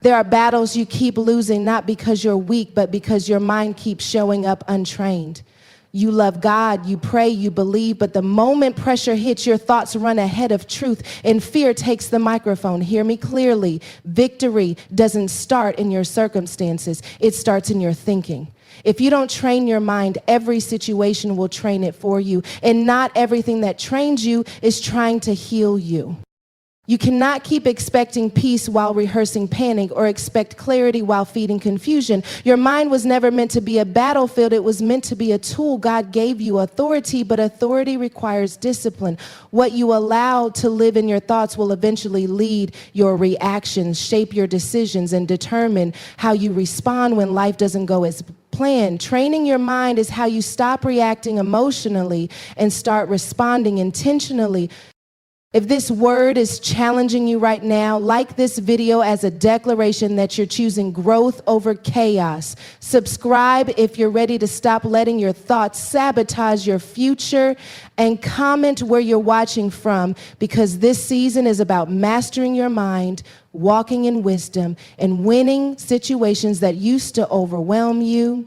There are battles you keep losing, not because you're weak, but because your mind keeps showing up untrained. You love God, you pray, you believe, but the moment pressure hits, your thoughts run ahead of truth and fear takes the microphone. Hear me clearly. Victory doesn't start in your circumstances. It starts in your thinking. If you don't train your mind, every situation will train it for you. And not everything that trains you is trying to heal you. You cannot keep expecting peace while rehearsing panic or expect clarity while feeding confusion. Your mind was never meant to be a battlefield. It was meant to be a tool. God gave you authority, but authority requires discipline. What you allow to live in your thoughts will eventually lead your reactions, shape your decisions, and determine how you respond when life doesn't go as planned. Training your mind is how you stop reacting emotionally and start responding intentionally. If this word is challenging you right now, like this video as a declaration that you're choosing growth over chaos. Subscribe if you're ready to stop letting your thoughts sabotage your future, and comment where you're watching from, because this season is about mastering your mind, walking in wisdom, and winning situations that used to overwhelm you.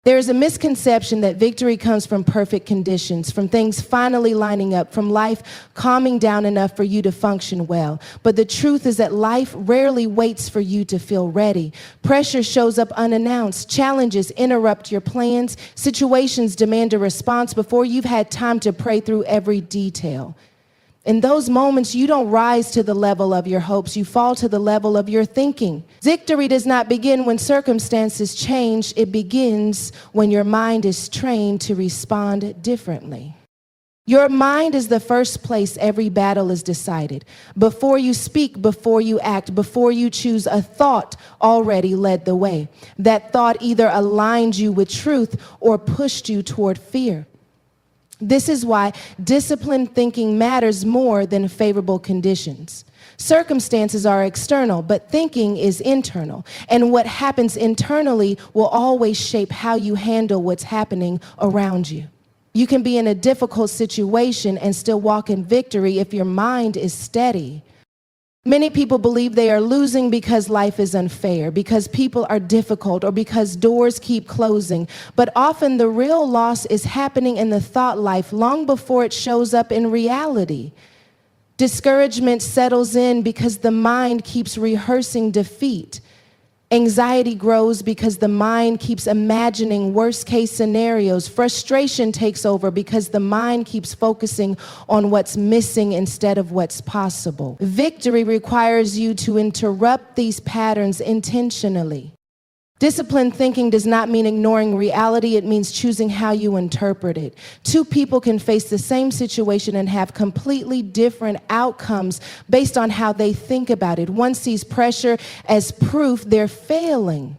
There is a misconception that victory comes from perfect conditions, from things finally lining up, from life calming down enough for you to function well. But the truth is that life rarely waits for you to feel ready. Pressure shows up unannounced. Challenges interrupt your plans. Situations demand a response before you've had time to pray through every detail. In those moments, you don't rise to the level of your hopes. You fall to the level of your thinking. Victory does not begin when circumstances change. It begins when your mind is trained to respond differently. Your mind is the first place every battle is decided. Before you speak, before you act, before you choose, a thought already led the way. That thought either aligned you with truth or pushed you toward fear. This is why disciplined thinking matters more than favorable conditions. Circumstances are external, but thinking is internal. And what happens internally will always shape how you handle what's happening around you. You can be in a difficult situation and still walk in victory if your mind is steady. Many people believe they are losing because life is unfair, because people are difficult, or because doors keep closing. But often the real loss is happening in the thought life long before it shows up in reality. Discouragement settles in because the mind keeps rehearsing defeat. Anxiety grows because the mind keeps imagining worst-case scenarios. Frustration takes over because the mind keeps focusing on what's missing instead of what's possible. Victory requires you to interrupt these patterns intentionally. Disciplined thinking does not mean ignoring reality. It means choosing how you interpret it. Two people can face the same situation and have completely different outcomes based on how they think about it. One sees pressure as proof they're failing.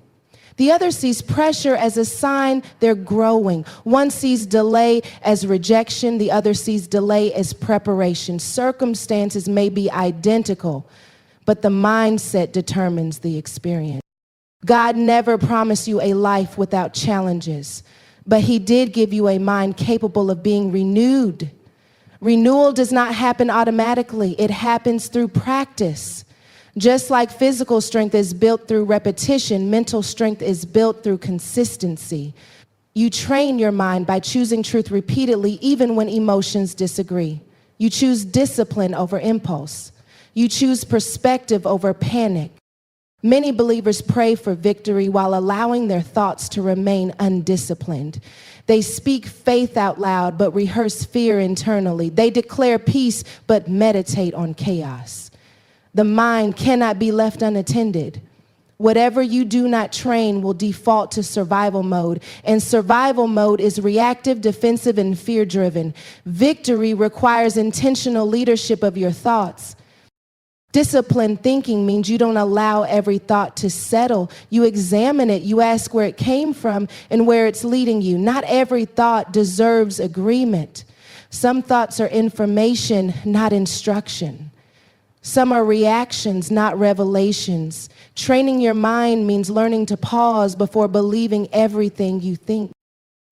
The other sees pressure as a sign they're growing. One sees delay as rejection. The other sees delay as preparation. Circumstances may be identical, but the mindset determines the experience. God never promised you a life without challenges, but he did give you a mind capable of being renewed. Renewal does not happen automatically. It happens through practice. Just like physical strength is built through repetition, mental strength is built through consistency. You train your mind by choosing truth repeatedly, even when emotions disagree. You choose discipline over impulse. You choose perspective over panic. Many believers pray for victory while allowing their thoughts to remain undisciplined. They speak faith out loud, but rehearse fear internally. They declare peace, but meditate on chaos. The mind cannot be left unattended. Whatever you do not train will default to survival mode, and survival mode is reactive, defensive, and fear-driven. Victory requires intentional leadership of your thoughts. Disciplined thinking means you don't allow every thought to settle. You examine it, you ask where it came from and where it's leading you. Not every thought deserves agreement. Some thoughts are information, not instruction. Some are reactions, not revelations. Training your mind means learning to pause before believing everything you think.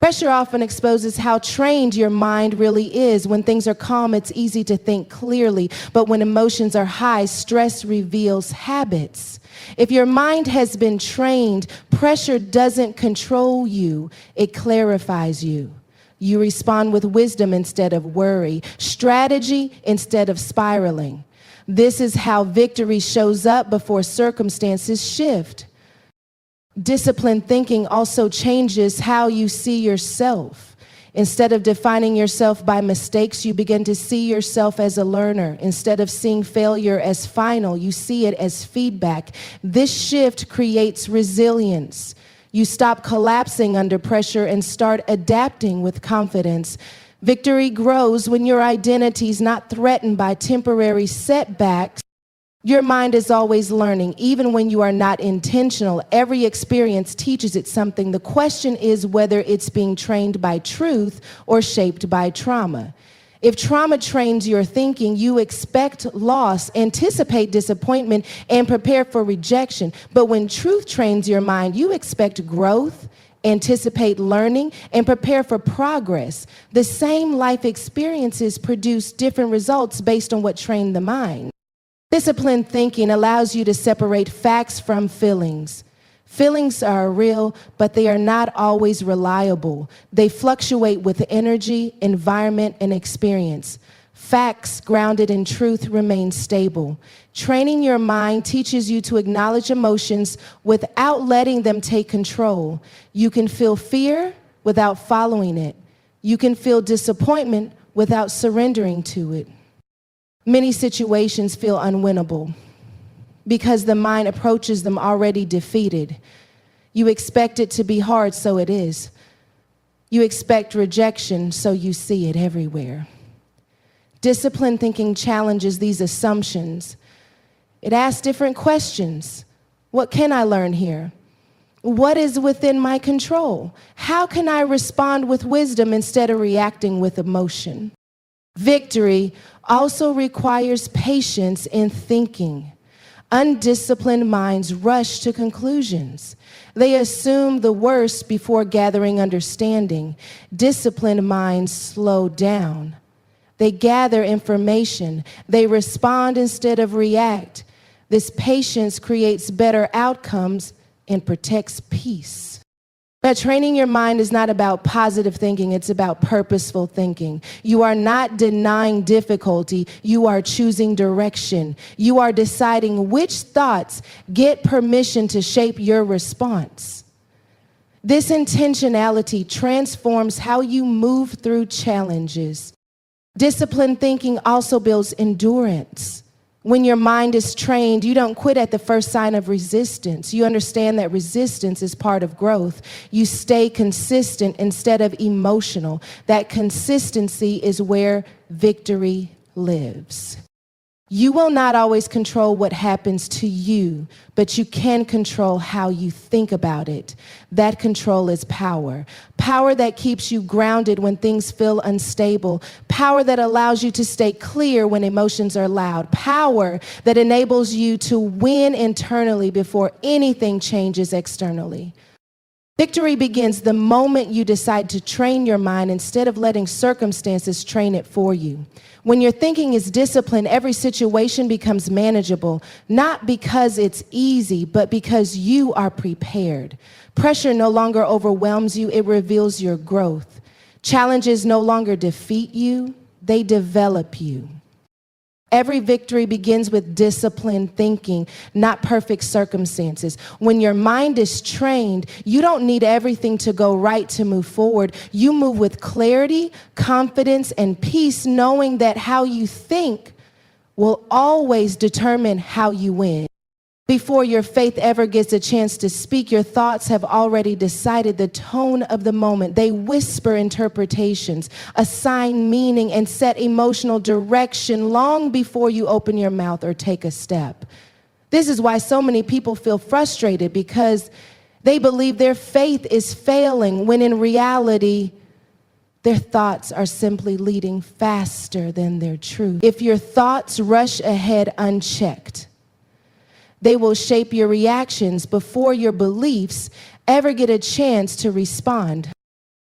Pressure often exposes how trained your mind really is. When things are calm, it's easy to think clearly. But when emotions are high, stress reveals habits. If your mind has been trained, pressure doesn't control you, it clarifies you. You respond with wisdom instead of worry, strategy instead of spiraling. This is how victory shows up before circumstances shift. Disciplined thinking also changes how you see yourself. Instead of defining yourself by mistakes, you begin to see yourself as a learner. Instead of seeing failure as final, you see it as feedback. This shift creates resilience. You stop collapsing under pressure and start adapting with confidence. Victory grows when your identity is not threatened by temporary setbacks. Your mind is always learning, even when you are not intentional. Every experience teaches it something. The question is whether it's being trained by truth or shaped by trauma. If trauma trains your thinking, you expect loss, anticipate disappointment, and prepare for rejection. But when truth trains your mind, you expect growth, anticipate learning, and prepare for progress. The same life experiences produce different results based on what trained the mind. Disciplined thinking allows you to separate facts from feelings. Feelings are real, but they are not always reliable. They fluctuate with energy, environment, and experience. Facts grounded in truth remain stable. Training your mind teaches you to acknowledge emotions without letting them take control. You can feel fear without following it. You can feel disappointment without surrendering to it. Many situations feel unwinnable because the mind approaches them already defeated. You expect it to be hard, so it is. You expect rejection, so you see it everywhere. Disciplined thinking challenges these assumptions. It asks different questions. What can I learn here? What is within my control? How can I respond with wisdom instead of reacting with emotion? Victory also requires patience in thinking. Undisciplined minds rush to conclusions. They assume the worst before gathering understanding. Disciplined minds slow down. They gather information. They respond instead of react. This patience creates better outcomes and protects peace. But training your mind is not about positive thinking, it's about purposeful thinking. You are not denying difficulty, you are choosing direction. You are deciding which thoughts get permission to shape your response. This intentionality transforms how you move through challenges. Disciplined thinking also builds endurance. When your mind is trained, you don't quit at the first sign of resistance. You understand that resistance is part of growth. You stay consistent instead of emotional. That consistency is where victory lives. You will not always control what happens to you, but you can control how you think about it. That control is power. Power that keeps you grounded when things feel unstable. Power that allows you to stay clear when emotions are loud. Power that enables you to win internally before anything changes externally. Victory begins the moment you decide to train your mind instead of letting circumstances train it for you. When your thinking is disciplined, every situation becomes manageable, not because it's easy, but because you are prepared. Pressure no longer overwhelms you, it reveals your growth. Challenges no longer defeat you, they develop you. Every victory begins with disciplined thinking, not perfect circumstances. When your mind is trained, you don't need everything to go right to move forward. You move with clarity, confidence, and peace, knowing that how you think will always determine how you win. Before your faith ever gets a chance to speak, your thoughts have already decided the tone of the moment. They whisper interpretations, assign meaning, and set emotional direction long before you open your mouth or take a step. This is why so many people feel frustrated, because they believe their faith is failing, when in reality, their thoughts are simply leading faster than their truth. If your thoughts rush ahead unchecked, they will shape your reactions before your beliefs ever get a chance to respond.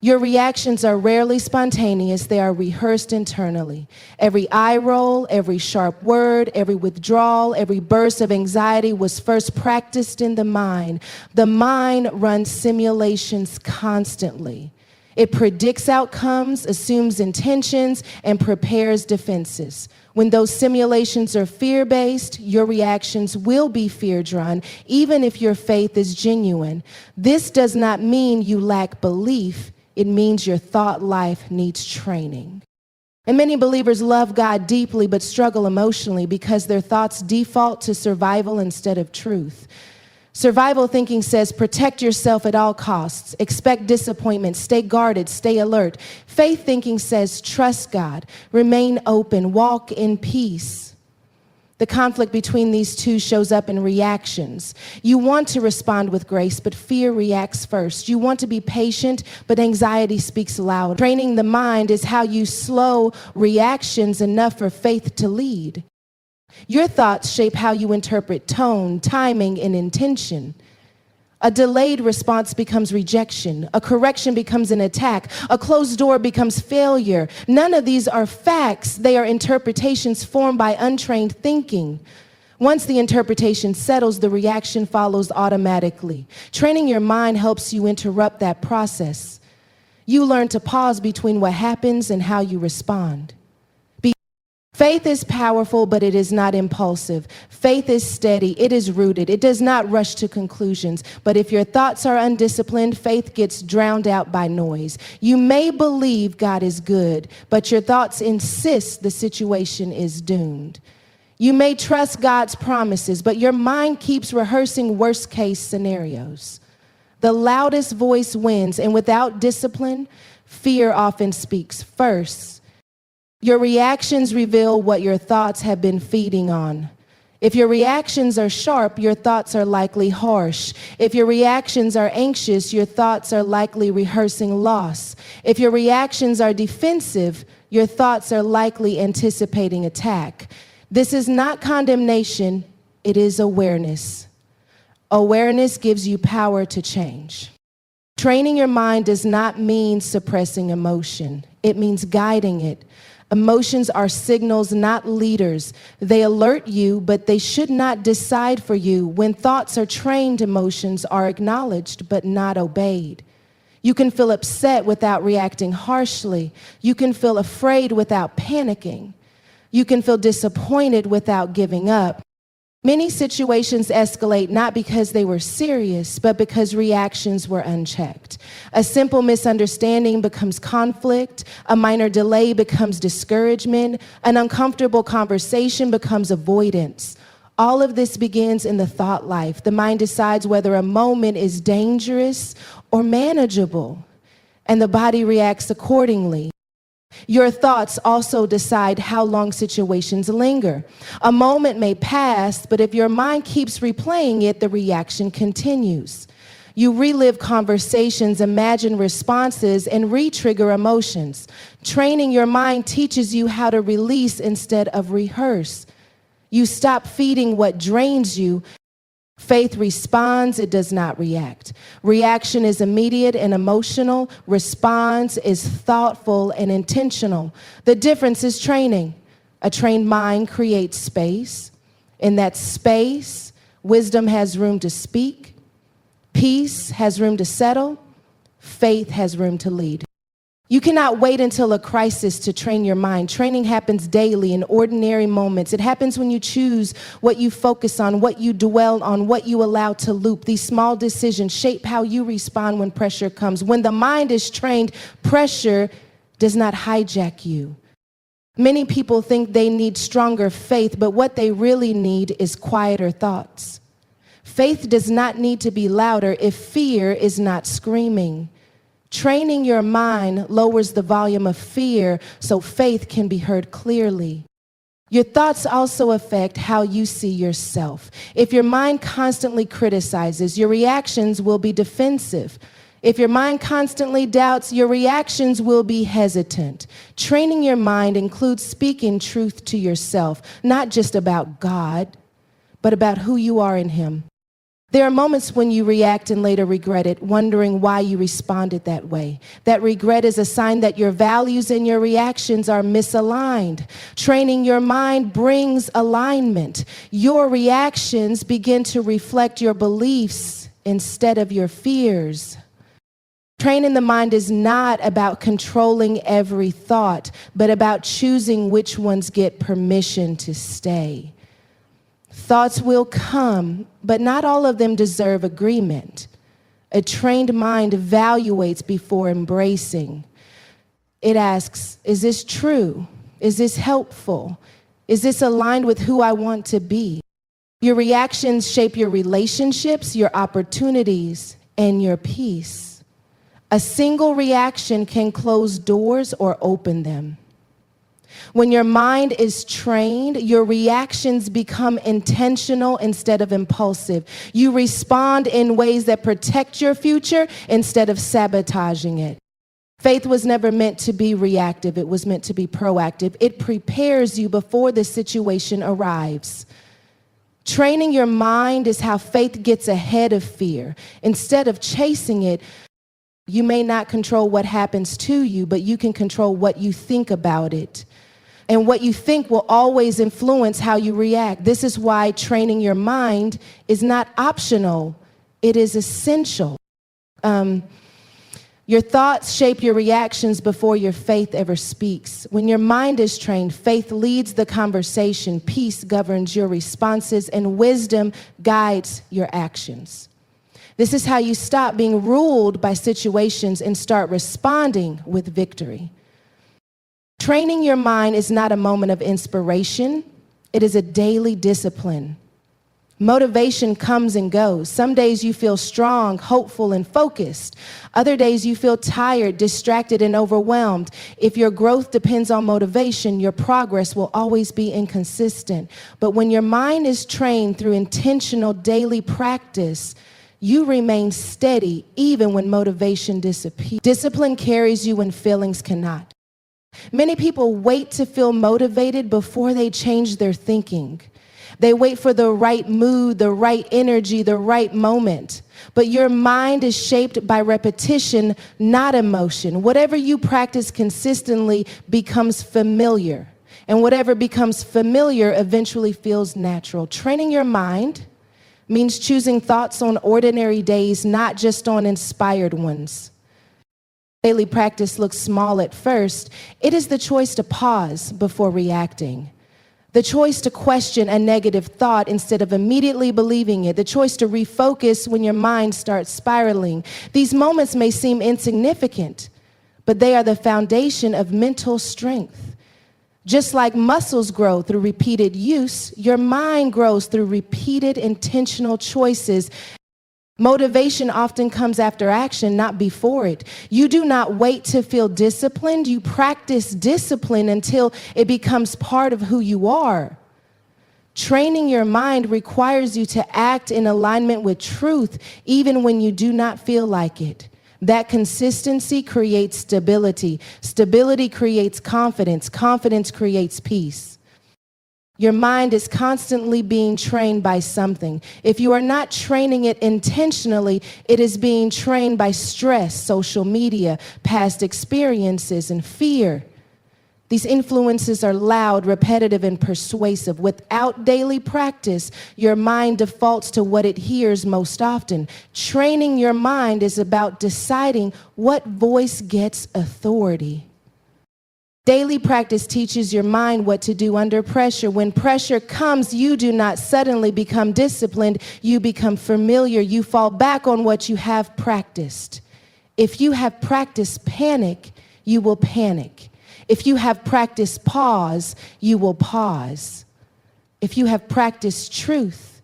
Your reactions are rarely spontaneous. They are rehearsed internally. Every eye roll, every sharp word, every withdrawal, every burst of anxiety was first practiced in the mind. The mind runs simulations constantly. It predicts outcomes, assumes intentions, and prepares defenses. When those simulations are fear-based, your reactions will be fear-drawn, even if your faith is genuine. This does not mean you lack belief. It means your thought life needs training. And many believers love God deeply but struggle emotionally because their thoughts default to survival instead of truth. Survival thinking says protect yourself at all costs, expect disappointment, stay guarded, stay alert. Faith thinking says trust God, remain open, walk in peace. The conflict between these two shows up in reactions. You want to respond with grace, but fear reacts first. You want to be patient, but anxiety speaks loud. Training the mind is how you slow reactions enough for faith to lead. Your thoughts shape how you interpret tone, timing, and intention. A delayed response becomes rejection. A correction becomes an attack. A closed door becomes failure. None of these are facts. They are interpretations formed by untrained thinking. Once the interpretation settles, the reaction follows automatically. Training your mind helps you interrupt that process. You learn to pause between what happens and how you respond. Faith is powerful, but it is not impulsive. Faith is steady. It is rooted. It does not rush to conclusions. But if your thoughts are undisciplined, faith gets drowned out by noise. You may believe God is good, but your thoughts insist the situation is doomed. You may trust God's promises, but your mind keeps rehearsing worst-case scenarios. The loudest voice wins, and without discipline, fear often speaks first. Your reactions reveal what your thoughts have been feeding on. If your reactions are sharp, your thoughts are likely harsh. If your reactions are anxious, your thoughts are likely rehearsing loss. If your reactions are defensive, your thoughts are likely anticipating attack. This is not condemnation, it is awareness. Awareness gives you power to change. Training your mind does not mean suppressing emotion. It means guiding it. Emotions are signals, not leaders. They alert you, but they should not decide for you. When thoughts are trained, emotions are acknowledged, but not obeyed. You can feel upset without reacting harshly. You can feel afraid without panicking. You can feel disappointed without giving up. Many situations escalate not because they were serious, but because reactions were unchecked. A simple misunderstanding becomes conflict. A minor delay becomes discouragement. An uncomfortable conversation becomes avoidance. All of this begins in the thought life. The mind decides whether a moment is dangerous or manageable, and the body reacts accordingly. Your thoughts also decide how long situations linger. A moment may pass, but if your mind keeps replaying it, the reaction continues. You relive conversations, imagine responses, and re-trigger emotions. Training your mind teaches you how to release instead of rehearse. You stop feeding what drains you. Faith responds, it does not react. Reaction is immediate and emotional. Response is thoughtful and intentional. The difference is training. A trained mind creates space. In that space, wisdom has room to speak. Peace has room to settle. Faith has room to lead. You cannot wait until a crisis to train your mind. Training happens daily in ordinary moments. It happens when you choose what you focus on, what you dwell on, what you allow to loop. These small decisions shape how you respond when pressure comes. When the mind is trained, pressure does not hijack you. Many people think they need stronger faith, but what they really need is quieter thoughts. Faith does not need to be louder if fear is not screaming. Training your mind lowers the volume of fear so faith can be heard clearly. Your thoughts also affect how you see yourself. If your mind constantly criticizes, your reactions will be defensive. If your mind constantly doubts, your reactions will be hesitant. Training your mind includes speaking truth to yourself, not just about God, but about who you are in Him. There are moments when you react and later regret it, wondering why you responded that way. That regret is a sign that your values and your reactions are misaligned. Training your mind brings alignment. Your reactions begin to reflect your beliefs instead of your fears. Training the mind is not about controlling every thought, but about choosing which ones get permission to stay. Thoughts will come, but not all of them deserve agreement. A trained mind evaluates before embracing. It asks, is this true? Is this helpful? Is this aligned with who I want to be? Your reactions shape your relationships, your opportunities, and your peace. A single reaction can close doors or open them. When your mind is trained, your reactions become intentional instead of impulsive. You respond in ways that protect your future instead of sabotaging it. Faith was never meant to be reactive. It was meant to be proactive. It prepares you before the situation arrives. Training your mind is how faith gets ahead of fear. Instead of chasing it, you may not control what happens to you, but you can control what you think about it. And what you think will always influence how you react. This is why training your mind is not optional. It is essential. Your thoughts shape your reactions before your faith ever speaks. When your mind is trained, faith leads the conversation, peace governs your responses, and wisdom guides your actions. This is how you stop being ruled by situations and start responding with victory. Training your mind is not a moment of inspiration. It is a daily discipline. Motivation comes and goes. Some days you feel strong, hopeful, and focused. Other days you feel tired, distracted, and overwhelmed. If your growth depends on motivation, your progress will always be inconsistent. But when your mind is trained through intentional daily practice, you remain steady even when motivation disappears. Discipline carries you when feelings cannot. Many people wait to feel motivated before they change their thinking. They wait for the right mood, the right energy, the right moment. But your mind is shaped by repetition, not emotion. Whatever you practice consistently becomes familiar. And whatever becomes familiar eventually feels natural. Training your mind means choosing thoughts on ordinary days, not just on inspired ones. Daily practice looks small at first. It is the choice to pause before reacting. The choice to question a negative thought instead of immediately believing it. The choice to refocus when your mind starts spiraling. These moments may seem insignificant, but they are the foundation of mental strength. Just like muscles grow through repeated use, your mind grows through repeated intentional choices. Motivation often comes after action, not before it. You do not wait to feel disciplined. You practice discipline until it becomes part of who you are. Training your mind requires you to act in alignment with truth, even when you do not feel like it. That consistency creates stability. Stability creates confidence. Confidence creates peace. Your mind is constantly being trained by something. If you are not training it intentionally, it is being trained by stress, social media, past experiences, and fear. These influences are loud, repetitive, and persuasive. Without daily practice, your mind defaults to what it hears most often. Training your mind is about deciding what voice gets authority. Daily practice teaches your mind what to do under pressure. When pressure comes, you do not suddenly become disciplined. You become familiar. You fall back on what you have practiced. If you have practiced panic, you will panic. If you have practiced pause, you will pause. If you have practiced truth,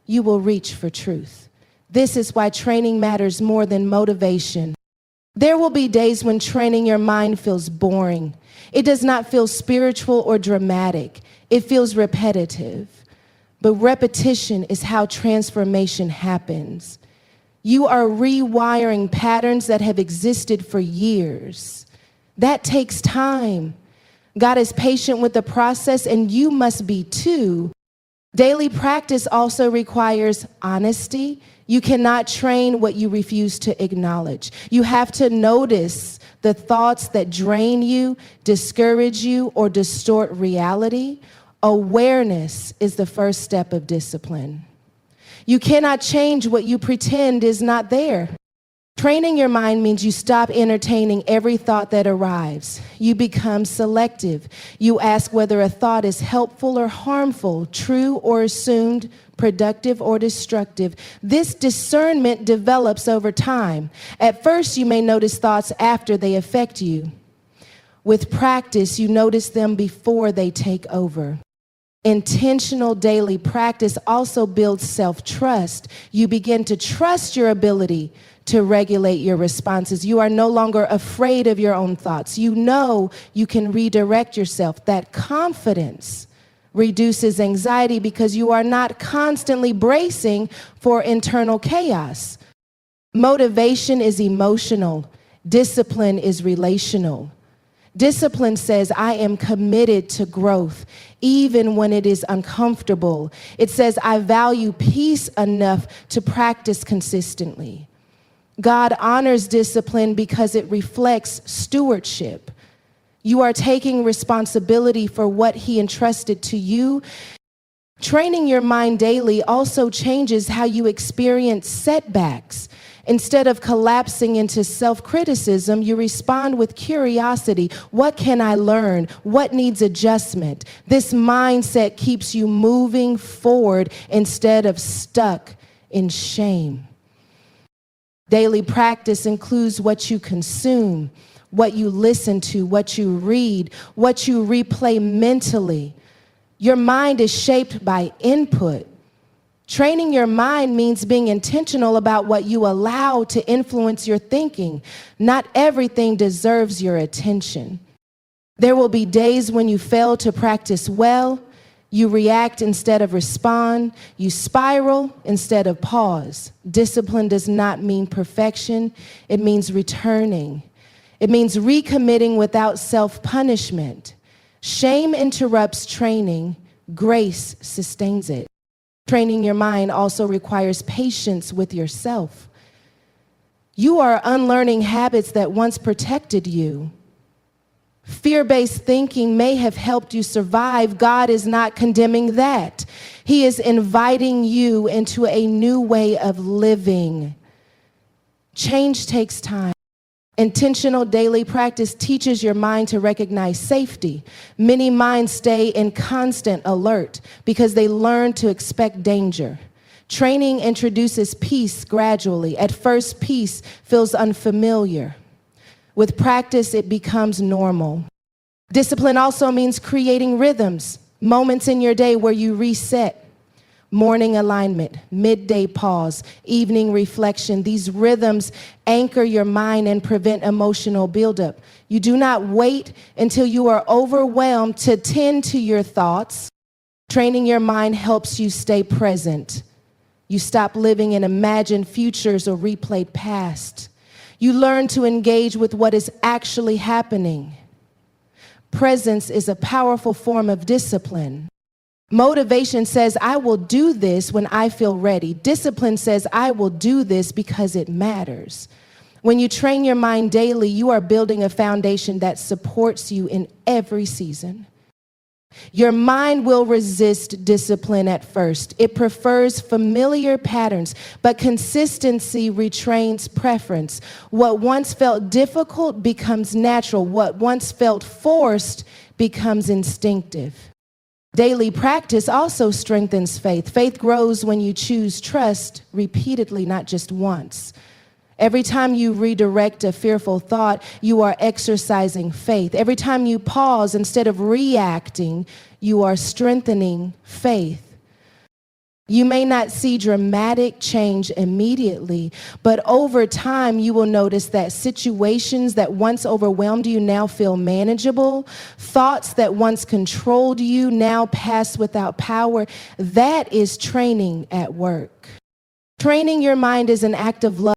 you will reach for truth. This is why training matters more than motivation. There will be days when training your mind feels boring. It does not feel spiritual or dramatic. It feels repetitive. But repetition is how transformation happens. You are rewiring patterns that have existed for years. That takes time. God is patient with the process, and you must be too. Daily practice also requires honesty. You cannot train what you refuse to acknowledge. You have to notice the thoughts that drain you, discourage you, or distort reality. Awareness is the first step of discipline. You cannot change what you pretend is not there. Training your mind means you stop entertaining every thought that arrives. You become selective. You ask whether a thought is helpful or harmful, true or assumed, productive or destructive. This discernment develops over time. At first, you may notice thoughts after they affect you. With practice, you notice them before they take over. Intentional daily practice also builds self-trust. You begin to trust your ability to regulate your responses. You are no longer afraid of your own thoughts. You know you can redirect yourself. That confidence reduces anxiety because you are not constantly bracing for internal chaos. Motivation is emotional. Discipline is relational. Discipline says, I am committed to growth, even when it is uncomfortable. It says, I value peace enough to practice consistently. God honors discipline because it reflects stewardship. You are taking responsibility for what He entrusted to you. Training your mind daily also changes how you experience setbacks. Instead of collapsing into self-criticism, you respond with curiosity. What can I learn? What needs adjustment? This mindset keeps you moving forward instead of stuck in shame. Daily practice includes what you consume, what you listen to, what you read, what you replay mentally. Your mind is shaped by input. Training your mind means being intentional about what you allow to influence your thinking. Not everything deserves your attention. There will be days when you fail to practice well. You react instead of respond. You spiral instead of pause. Discipline does not mean perfection. It means returning. It means recommitting without self-punishment. Shame interrupts training. Grace sustains it. Training your mind also requires patience with yourself. You are unlearning habits that once protected you. Fear-based thinking may have helped you survive. God is not condemning that. He is inviting you into a new way of living. Change takes time. Intentional daily practice teaches your mind to recognize safety. Many minds stay in constant alert because they learn to expect danger. Training introduces peace gradually. At first, peace feels unfamiliar. With practice, it becomes normal. Discipline also means creating rhythms, moments in your day where you reset. Morning alignment, midday pause, evening reflection. These rhythms anchor your mind and prevent emotional buildup. You do not wait until you are overwhelmed to tend to your thoughts. Training your mind helps you stay present. You stop living in imagined futures or replayed past. You learn to engage with what is actually happening. Presence is a powerful form of discipline. Motivation says, I will do this when I feel ready. Discipline says, I will do this because it matters. When you train your mind daily, you are building a foundation that supports you in every season. Your mind will resist discipline at first. It prefers familiar patterns, but consistency retrains preference. What once felt difficult becomes natural. What once felt forced becomes instinctive. Daily practice also strengthens faith. Faith grows when you choose trust repeatedly, not just once. Every time you redirect a fearful thought, you are exercising faith. Every time you pause instead of reacting, you are strengthening faith. You may not see dramatic change immediately, but over time you will notice that situations that once overwhelmed you now feel manageable. Thoughts that once controlled you now pass without power. That is training at work. Training your mind is an act of love.